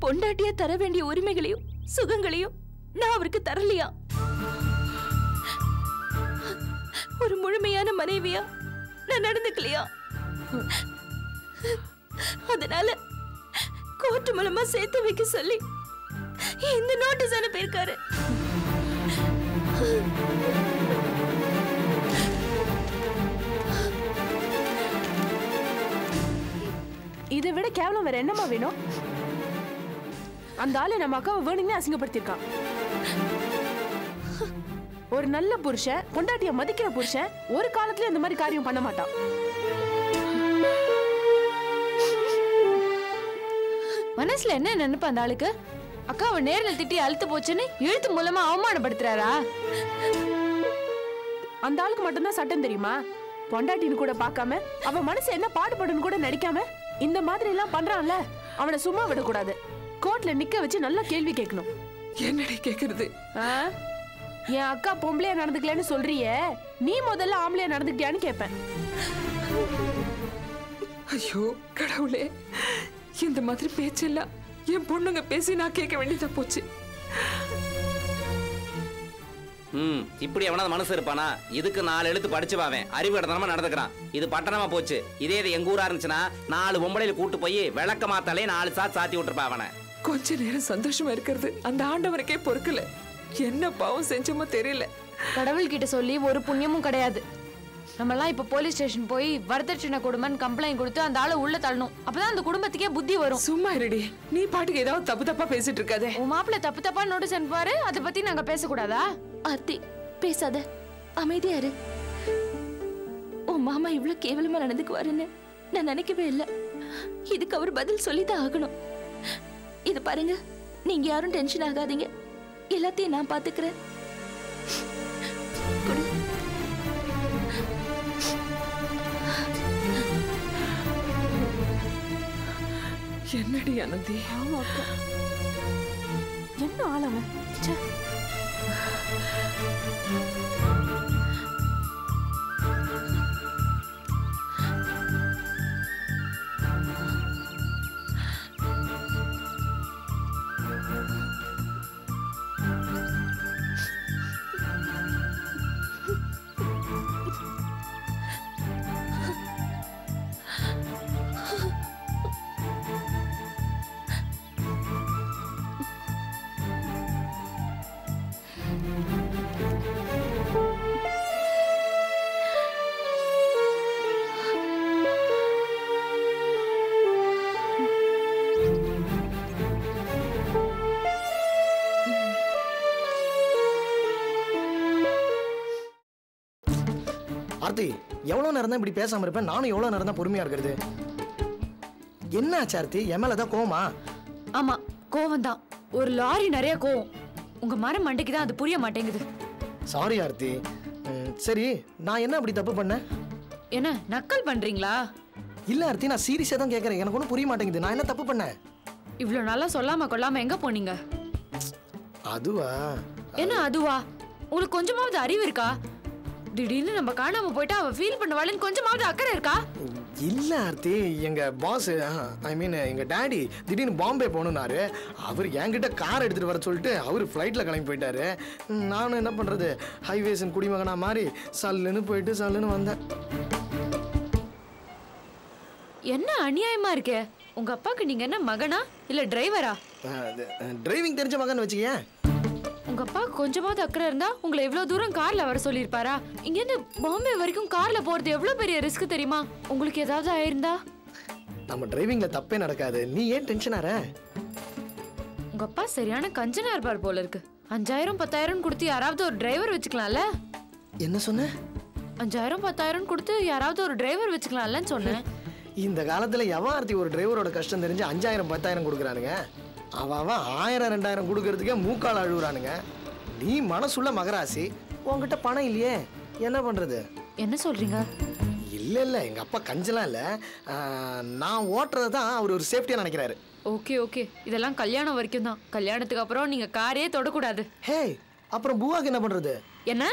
பொண்டாட்டியா தர வேண்டிய உரிமைகளையும் சுகங்களையும் நான் அவருக்கு தரலையா? ஒரு முழுமையான மனைவியா நான் நடந்துக்கலையா? அதனால கோர்ட் மூலமா சேர்த்து வைக்க சொல்லி இந்த நோட்டீஸ் அனுப்பியிருக்காரு. இதை விட கேவலம் வேற என்னமா வேணும்? அந்த ஆளு நம்ம அக்காவை வேணும்னே அசிங்கப்படுத்திருக்கான். ஒரு நல்ல புருஷன், பொண்டாட்டிய மதிக்கிற புருஷன் ஒரு காலத்துல இந்த மாதிரி காரியம் பண்ண மாட்டான். மனசுல என்ன நினைப்ப அந்த ஆளுக்கு? அக்காவை நேர்ல திட்டி அழுத்து போச்சுன்னு எழுத்து மூலமா அவமானப்படுத்துறாரா? அந்த ஆளுக்கு மட்டும்தான் சட்டம் தெரியுமா? பொண்டாட்டின்னு கூட பார்க்காம அவ மனசு என்ன பாடுபடுன்னு கூட நடிக்காம இந்த மாதிரி எல்லாம் பண்றான்ல, அவனை சும்மா விடக்கூடாது. கோர்ட்ல நிக்க வச்சு நல்லா கேள்வி கேட்கணும். என்னடி கேக்குறது? என் அக்கா பொம்பளையா நடந்துக்கலன்னு சொல்றியே, நீ முதல்ல ஆம்பளையா நடந்துக்கிட்டியான்னு கேட்பேன். ஐயோ கடவுளே, இந்த மாதிரி பேச்செல்லாம் என் பொண்ணுங்க பேசி நான் கேட்க வேண்டியதா போச்சு. இப்படி எவனாவது மனசு இருப்பானா? இதுக்கு 4 எழுத்து படிச்சு பாவேன், அறிவு இடமா நடந்துக்கிறான். இது பட்டணமா போச்சு. இதே இது எங்க ஊரா இருந்துச்சுன்னா 4 பொம்பளையில கூட்டு போய் விளக்க மாத்தாலே 4 சாத்தி விட்டுருப்பா அவனை. கொஞ்ச நேரம் சந்தோஷமா இருக்கிறது அந்த ஆண்டவனுக்கே பொறுக்கல. என்ன பாவம் செஞ்சோமோ தெரியல. கடவுள் கிட்ட சொல்லி ஒரு புண்ணியமும் கிடையாது. நம்மலாம் இப்ப போலீஸ் ஸ்டேஷன் போய் வரதட்சணை கொடுமைன்னு கம்ப்ளைண்ட் கொடுத்து அந்த ஆளை உள்ள தள்ளணும். அப்பதான் அந்த குடும்பத்துக்கே புத்தி வரும். சும்மா இருடி, நீ பாட்டுக்கு ஏதாவது தப்பு தப்பா பேசிட்டு இருக்காதே. உன் மாப்பிள்ள தப்பா நோட்டீஸ் அனுப்புவாரு, அதை பத்தி நாங்க பேசக்கூடாதா? அத்தி பேசாத, அமைதியா இரு. உன் மாமா இவ்வளவு கேவலமா நடந்துக்குவாருன்னு நான் நினைக்கவே இல்லை. இதுக்கு அவர் பதில் சொல்லிதான் ஆகணும். இது பாருங்க, நீங்க யாரும் டென்ஷன் ஆகாதீங்க, எல்லாத்தையும் நான் பாத்துக்கிறேன். என்னடி அனந்தி? என்ன ஆளவன்? ஆர்த்தி, எவ்வளவு நேரம் தான் இப்படி பேசாம இருப்பேன்? நானும் எவ்வளவு நேரம் தான் பொறுமையா இருக்கிறது? என்ன ஆச்சு ஆர்த்தி? என் மேலதான் கோவமா? ஆமா, கோவம் தான். ஒரு லாரி நிறைய கோவம். உங்க மரம் மண்டைக்கு தான் அது புரிய மாட்டேங்குது. சாரி ஆர்த்தி. சரி, நான் என்ன அப்படி தப்பு பண்ணேன்? என்ன நக்கல் பண்றீங்களா? இல்ல ஆர்த்தி, நான் சீரியஸா தான் கேக்குறேன். எனக்கு ஒன்றும் புரிய மாட்டேங்குது. நான் என்ன தப்பு பண்ணேன்? இவ்வளவு நாளா சொல்லாம கொள்ளாம எங்க போனீங்க? அதுவா? என்ன அதுவா? உங்களுக்கு கொஞ்சமாவது அறிவு இருக்கா? திடீர்னு நம்ம காணாம போயிட்டா அவ ஃபீல் பண்ணுவாள்னு கொஞ்சமாவது அக்கறை இருக்கா? இல்ல ஆர்த்தி, எங்க பாஸ், ஐ மீன் எங்க டாடி திடீர்னு பாம்பே போகணும்னாரு. அவர் என்கிட்ட கார் எடுத்துட்டு வர சொல்லிட்டு அவர் ஃப்ளைட்ல கிளம்பி போயிட்டாரு. நானும் என்ன பண்றது, ஹைவேஸின் குடிமகனா மாதிரி சல்லுன்னு போயிட்டு சல்லுன்னு வந்தேன். என்ன அநியாயமா இருக்கே? உங்க அப்பாக்கு நீங்க என்ன மகனா இல்ல டிரைவரா? டிரைவிங் தெரிஞ்ச மகன் வச்சுக்கேன். உங்க அப்பா கொஞ்சமாவது அக்கறை இருந்தா உங்களை எவ்வளவு தூரம் கார்ல வர சொல்லிருப்பாரா? இங்க இருந்து பாம்பே வரைக்கும் கார்ல போறது எவ்வளவு பெரிய ரிஸ்க் தெரியுமா? உங்களுக்கு ஏதாவது ஆயிருந்தா? நம்ம டிரைவிங்ல தப்பே நடக்காது. நீ ஏன் டென்ஷன் ஆற? உங்க அப்பா சரியான கஞ்சனா இருப்பார் போல இருக்கு. 5000 10,000 கொடுத்து யாராவது ஒரு டிரைவர் வச்சுக்கலாம்ல? என்ன சொன்ன? 5000 10,000 கொடுத்து யாராவது ஒரு டிரைவர் வச்சுக்கலாம்லன்னு சொன்னேன். இந்த காலத்துல எவார்த்தி ஒரு டிரைவரோட கஷ்டம் தெரிஞ்சு 5000 10,000 கொடுக்குறானுங்க. அவன் 1000 2000 கொடுக்கறதுக்கே மூக்கால் அழுகுறானுங்க. நீ மனசுள்ள மகராசி, உங்ககிட்ட பணம் இல்லையே, என்ன பண்றது? என்ன சொல்றீங்க? இல்ல இல்ல, எங்க அப்பா கஞ்சலாம் இல்ல. நான் ஓட்டுறது தான் அவர் ஒரு சேஃப்டியா நினைக்கிறாரு. ஓகே ஓகே, இதெல்லாம் கல்யாணம் வரைக்கும் தான். கல்யாணத்துக்கு அப்புறம் நீங்க காரே தொடக்கூடாது. ஹே, அப்புறம் பூவாக்கு என்ன பண்றது? என்ன?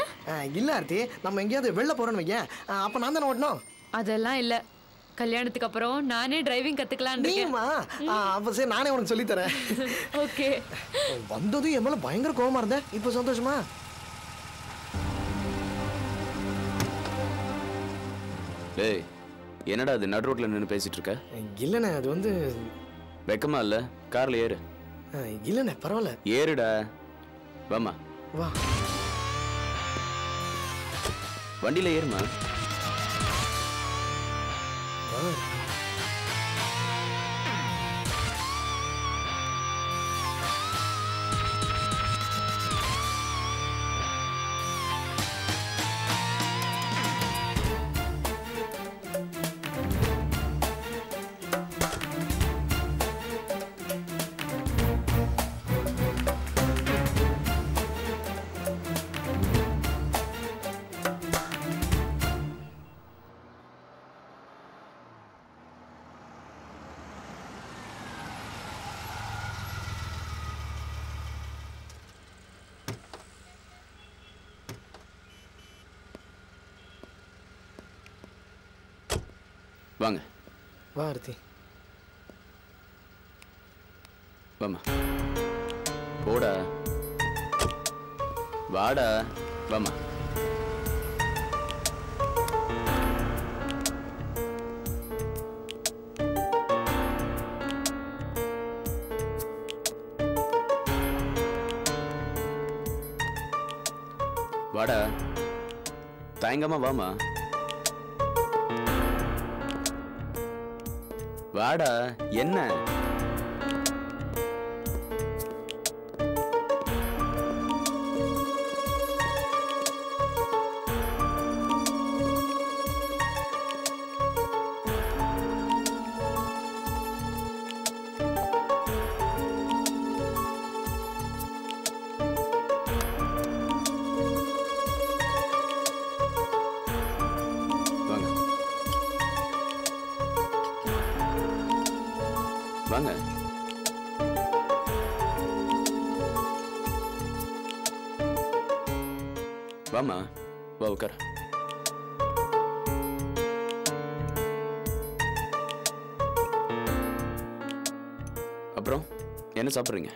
இல்ல ஆர்த்தி, நம்ம எங்கேயாவது வெளில போறோம்னு வைங்க, அப்ப நான் தானே ஓட்டணும். அதெல்லாம் இல்ல. கல்யாணத்துக்கு அப்புறம் நானே டிரைவிங் கத்துக்கலாம்னு இருக்கேன். நீமா அப்ப சரி நானே உனக்கு சொல்லி தரேன். ஓகே. வந்ததும் என் மேல பயங்கர கோவமா இருந்தேன், இப்போ சந்தோஷமா? டேய் என்னடா அது நடு ரோட்ல நின்று பேசிட்டு இருக்க? இல்லண்ணே அது வந்து வெக்கமா இல்ல? கார்ல ஏறு. இல்லண்ணே பரவாயில்ல. ஏறுடா. வாமா. வா. வண்டியில ஏறுமா. வாங்க. வா ஆர்த்தி. வாமா. போடா. வாடா. வாமா. வாடா. தயங்காம வாமா. வாடா. என்ன வாங்க. வாமா. வா உட்கார். அப்புறம் என்ன சாப்பிட்றீங்க?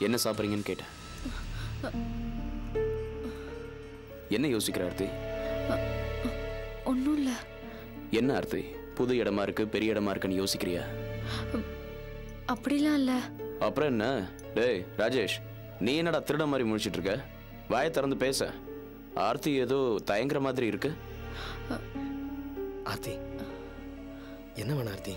என்ன சாப்பிட்றீங்கன்னு கேட்டேன். என்ன யோசிக்கிற ஆர்த்தி? ஒன்றும் இல்லை. என்ன ஆர்த்தி, புது இடமா இருக்கு, பெரிய இடமா இருக்குன்னு யோசிக்கிறியா? அப்படிலாம் இல்லை. அப்புறம் என்ன? டேய் ராஜேஷ், நீ என்னடா திருட மாதிரி முடிச்சிட்டு இருக்க? வாயை திறந்து பேச. ஆர்த்தி ஏதோ தயங்குற மாதிரி இருக்கு. ஆர்த்தி என்ன வேணும் ஆர்த்தி?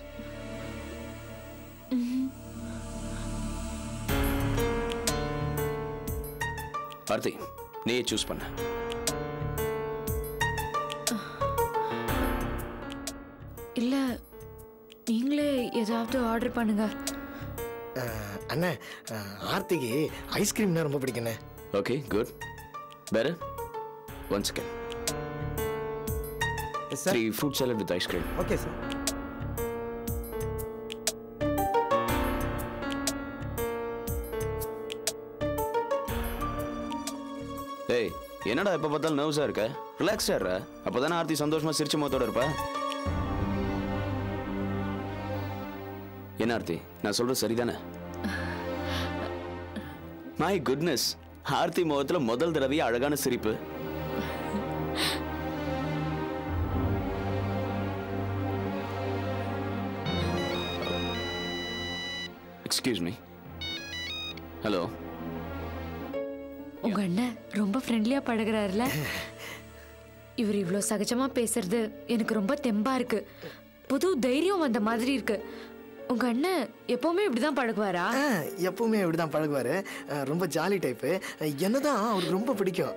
ஆர்த்தி நீயே சூஸ் பண்ண. இல்ல நீங்களே ஏதாவது ஆர்டர் பண்ணுங்க. அண்ணே ஆர்த்திக்கு ஐஸ்கிரீம்னா ரொம்ப பிடிக்குண்ணே. Okay good. வேற one second. 3 fruit salad with ice cream. Okay sir. ஏய் என்னடா எப்ப பார்த்தாலும் நர்வஸா இருக்க? ரிலாக்ஸ்டா இருற. அப்பதானே ஆர்த்தி சந்தோஷமா சிரிச்ச முகத்தோட இருப்பா. என்ன ஆர்த்தி, நான் சொல்றது சரிதானே? மை குட்னஸ், ஆர்த்தி முகத்துல முதல் தடவையா அழகான சிரிப்பு. Excuse me. ஹலோ. உங்க அண்ணன் ரொம்ப ஃப்ரெண்ட்லியா பழகுறாருல. இவர் இவ்வளோ சகஜமா பேசுறது எனக்கு ரொம்ப தெம்பா இருக்கு. புது தைரியம் வந்த மாதிரி இருக்கு. உங்க அண்ணன் எப்பவுமே இப்படிதான் பழகுவாரா? எப்பவுமே இப்படிதான் பழகுவாரு. ரொம்ப ஜாலி டைப்பு. என்னதான் அவருக்கு ரொம்ப பிடிக்கும்.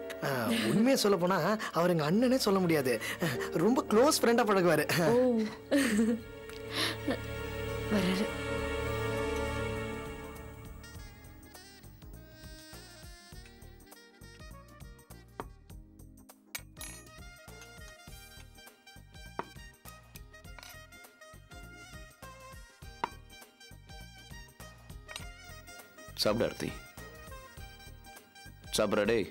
உண்மையை சொல்ல போனா அவர் எங்க அண்ணனே சொல்ல முடியாது. ரொம்ப க்ளோஸ் ஃப்ரெண்டா பழகுவாரு. வராரு. சாப்பிட ஆர்த்தி. சாப்பிட்றா டேய்.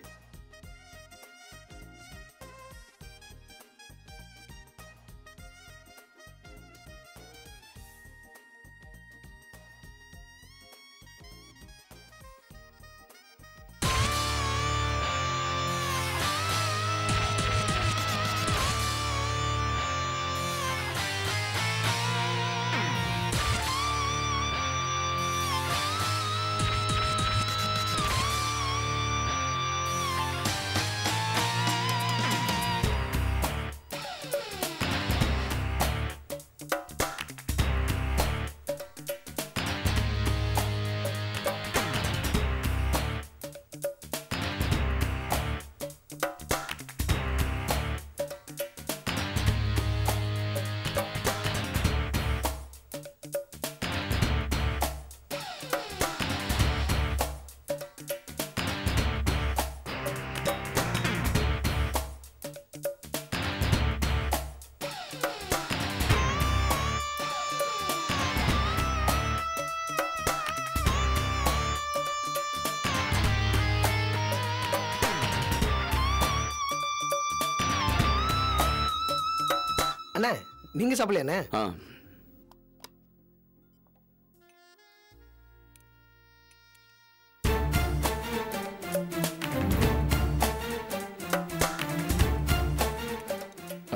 அண்ணா நீங்க சாப்பிடலையாண்ணே?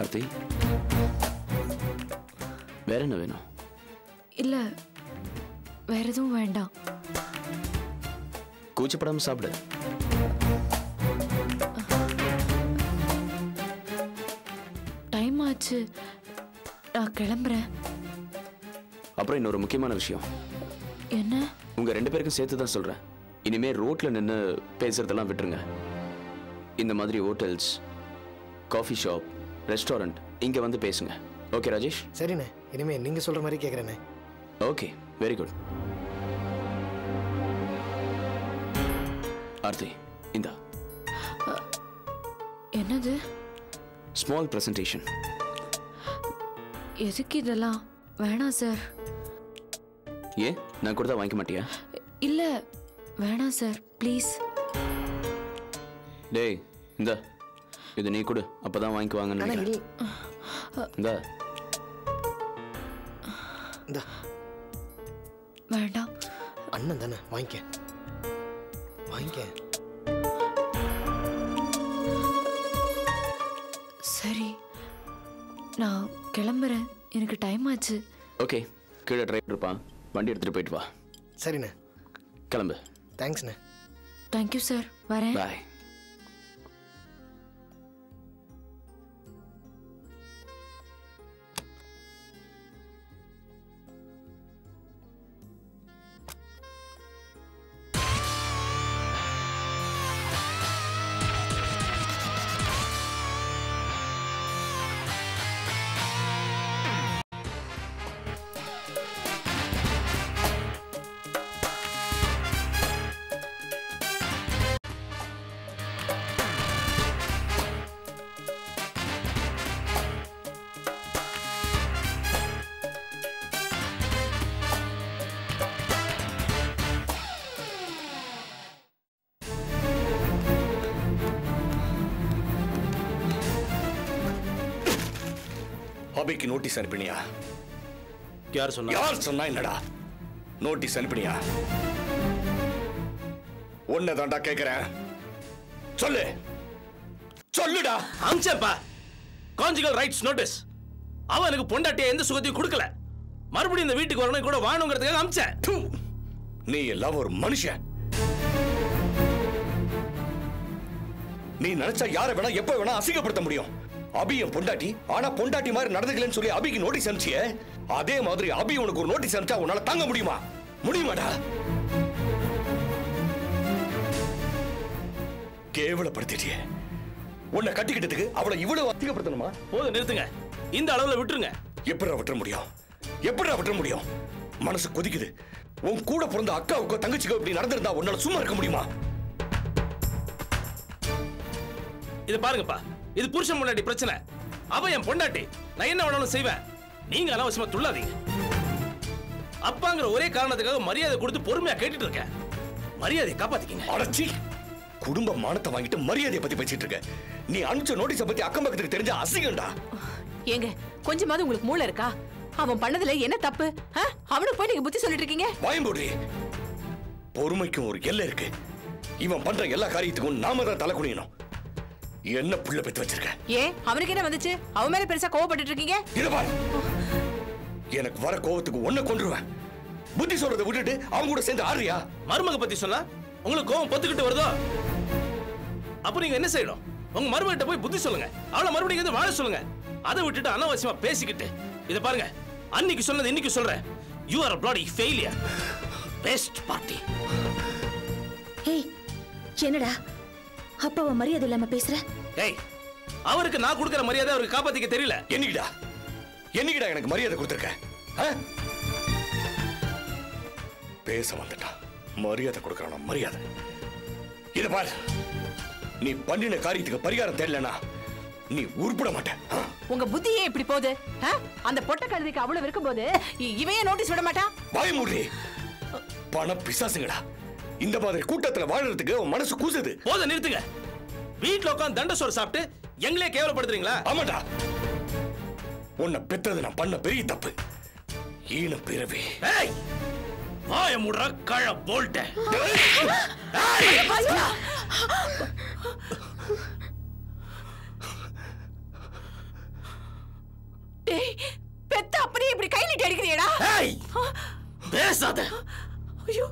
ஆர்த்தி, வேற என்ன வேணும்? இல்ல வேற எதுவும் வேண்டாம். கூச்சப்படாம சாப்பிடு. டைம் ஆச்சு, நான் கிளம்புறேன். அப்புறம் இன்னொரு முக்கியமான விஷயம். என்ன? உங்க 2 பேருக்கும் சேர்த்து தான் சொல்றேன். இனிமே ரோட்ல நின்று பேசுறதெல்லாம் விட்டுருங்க. இந்த மாதிரி ஹோட்டல்ஸ், காஃபி ஷாப், ரெஸ்டாரண்ட் இங்க வந்து பேசுங்க. ஓகே ராஜேஷ்? சரிண்ணே, இனிமே நீங்க சொல்ற மாதிரி கேட்குறேண்ணே. Okay, very good. ஆர்த்தி, இந்தா. என்னது? Small presentation. எதுக்கு இதெல்லாம்? வேணாம் சார். ஏன், நான் கொடுத்தா வாங்கிக்க மாட்டியா? இல்ல வேணாம் சார், ப்ளீஸ். டேய், இந்தா, இது நீ கொடு, அப்பதான் வாங்கிக்குவாங்கன்னு நினைக்கிறேன். இந்தா. வேண்டாம். அண்ணன் தானே, வாங்கிக்க வாங்கிக்க. சரி, நான் கிளம்புறேன், எனக்கு டைம் ஆச்சு. ஓகே, கீழே டிரைவர் இருப்பான், வண்டி எடுத்துட்டு போயிட்டு வா. சரிண்ணே. கிளம்பு. தேங்க்ஸ்ண்ணே. தேங்க்யூ சார், வரேன். பாய். அபிக்கு நோட்டீஸ் அனுப்பினியா? யார் சொன்னா? யார் சொன்னா என்னடா? நோட்டீஸ் அனுப்பினியா? உன்னை தாண்டா கேக்குறேன், சொல்லு சொல்லுடா. அம்சப்பா, கான்ஜுகல் ரைட்ஸ் நோட்டீஸ். அவனுக்கு பொண்டாட்டிய எந்த சுகத்தையும் கொடுக்கல, மறுபடியும் இந்த வீட்டுக்கு வரணும் கூட வாணுங்கிறதுக்காக அம்சேன். நீ எல்லாம் ஒரு மனுஷன். நீ நினைச்சா யாரை வேணா எப்ப வேணா அசிங்கப்படுத்த முடியும். அபி என் பொண்டாட்டி, ஆனா பொண்டாட்டி மாதிரி நடந்துக்கலன்னு சொல்லி அபிக்கு நோட்டீஸ் அனுப்பிச்சியே, அதே மாதிரி அபி உனக்கு ஒரு நோட்டீஸ் அனுப்பிச்சா உன்னால தாங்க முடியுமா? முடியுமாடா? கேவலப்படுத்திட்டியே. உன்னை கட்டிக்கிட்டதுக்கு அவளை இவ்வளவு அதிகப்படுத்தணுமா? போதும், நிறுத்துங்க. இந்த அளவுல விட்டுருங்க. எப்படிடா விட்டுற முடியும்? எப்படிடா விட்டுற முடியும்? மனசு கொதிக்குது. உன் கூட பிறந்த அக்காவுக்கோ தங்கச்சிக்கோ இப்படி நடந்திருந்தா உன்னால சும்மா இருக்க முடியுமா? இது பாருங்கப்பா, இது புருஷன் பொண்டாட்டி பிரச்சனை. அவ என் பொண்டாட்டி, நான் என்ன வேணாலும் செய்வேன். நீங்க அனாவசியமா துள்ளாதீங்க. அப்பாங்கிற ஒரே காரணத்துக்காக மரியாதை கொடுத்து பொறுமையா கேட்டுட்டு இருக்கேன். மரியாதையை காப்பாத்திக்கங்க. அடச்சி, குடும்ப மானத்தை வாங்கிட்டு மரியாதையை பத்தி பேசிட்டு இருக்க. நீ அனுப்பிச்ச நோட்டீஸை பத்தி அக்கம் பக்கத்துக்கு தெரிஞ்ச அசிங்கம்டா. ஏங்க கொஞ்சமாவது உங்களுக்கு மூளை இருக்கா? அவன் பண்ணதுல என்ன தப்பு? அவனுக்கு போய் நீங்க புத்தி சொல்லிட்டு இருக்கீங்க. பயம்போடுறி, பொறுமைக்கும் ஒரு எல்லை இருக்கு. இவன் பண்ற எல்லா காரியத்துக்கும் நாம தான் தலை குனியணும். என்ன புள்ள பெத்து வச்சிருக்க? ஏன் அவனுக்கு என்ன வந்துச்சு? அவன் மேல பெருசா கோவப்பட்டு இருக்கீங்க. இத பாரு, எனக்கு வர கோவத்துக்கு ஒன்ன கொன்றுவேன். புத்தி சொல்றதை விட்டுட்டு அவங்க கூட சேர்ந்து ஆடுறியா? மருமக பத்தி சொன்னா உங்களுக்கு கோவம் பொத்துக்கிட்டு வருதோ? அப்ப நீங்க என்ன செய்யணும்? உங்க மருமகிட்ட போய் புத்தி சொல்லுங்க. அவளை மறுபடியும் வந்து வாழ சொல்லுங்க. அதை விட்டுட்டு அனாவசியமா பேசிக்கிட்டு இத பாருங்க, அன்னைக்கு சொன்னது இன்னைக்கு சொல்றேன். You are a bloody failure. Best party. ஏய், என்னடா அப்பாவை மரியாதை இல்லாம பேசுற? ஏய், அவருக்கு நான் கொடுக்கிற மரியாதை அவருக்கு காப்பாத்திக்க தெரியல. என்னைக்கிடா எனக்கு மரியாதை கொடுத்திருக்க? பேச வந்துட்டா மரியாதை கொடுக்கறானா? மரியாதை. இத பாரு, நீ பண்ணின காரியத்துக்கு பரிகாரம் தெரியலனா நீ உருப்பட மாட்ட. உங்க புத்தியே இப்படி போகுது. அந்த பொட்ட கழுதைக்கு அவ்வளவு இருக்கும்போது இவையே நோட்டீஸ் விட மாட்டான். பயமுடி, பண பிசாசுங்கடா. இந்த மாதிரி கூட்டத்துல வாழறதுக்கு உன் மனசு கூசுது. போத நிறுத்துங்க. வீட்ல உட்கார்ந்து தண்ட சோறு சாப்பிட்டு எங்களே கேவலப்படுத்துறீங்களா? ஆமாடா, உன்னை பெத்தது நான் பண்ண பெரிய தப்பு. ஈன பிறவி. ஏய், வாய மூடுற கழ போல்ட்ட. பெத்த அப்படியே இப்படி கை நீட்டி அடிக்கிறியடா? ஏய், பேசாத. ஐயோ,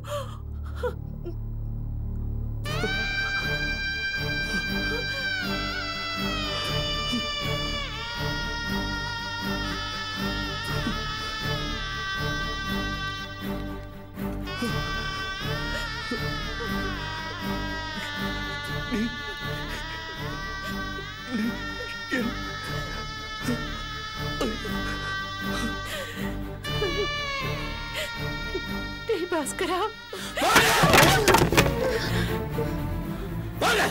பாஸ்கரா, வாங்க.